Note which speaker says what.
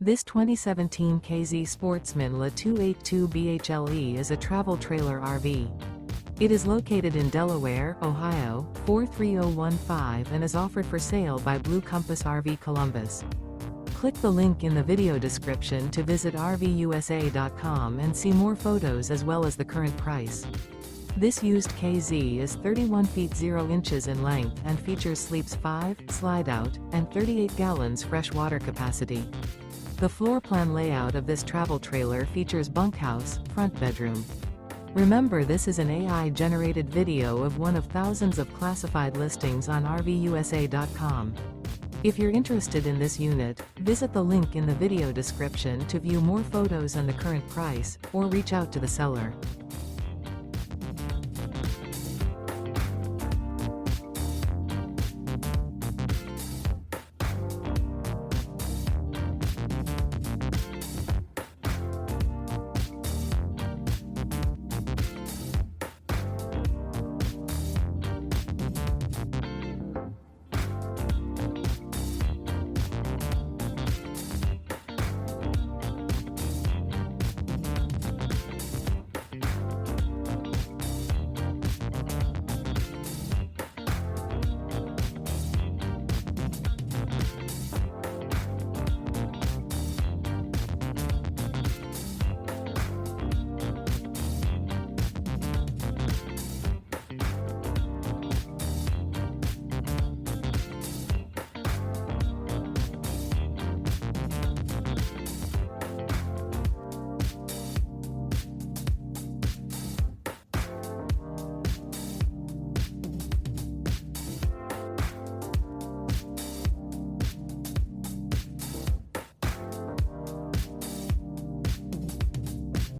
Speaker 1: This 2017 K-Z Sportsmen La 282 BHLE is a travel trailer RV. It is located in Delaware, Ohio, 43015 and is offered for sale by Blue Compass RV Columbus. Click the link in the video description to visit RVUSA.com and see more photos as well as the current price. This used K-Z is 31 feet 0 inches in length and features sleeps 5, slide-out, and 38 gallons fresh water capacity. The floor plan layout of this travel trailer features bunkhouse, front bedroom. Remember, this is an AI-generated video of one of thousands of classified listings on RVUSA.com. If you're interested in this unit, visit the link in the video description to view more photos and the current price, or reach out to the seller.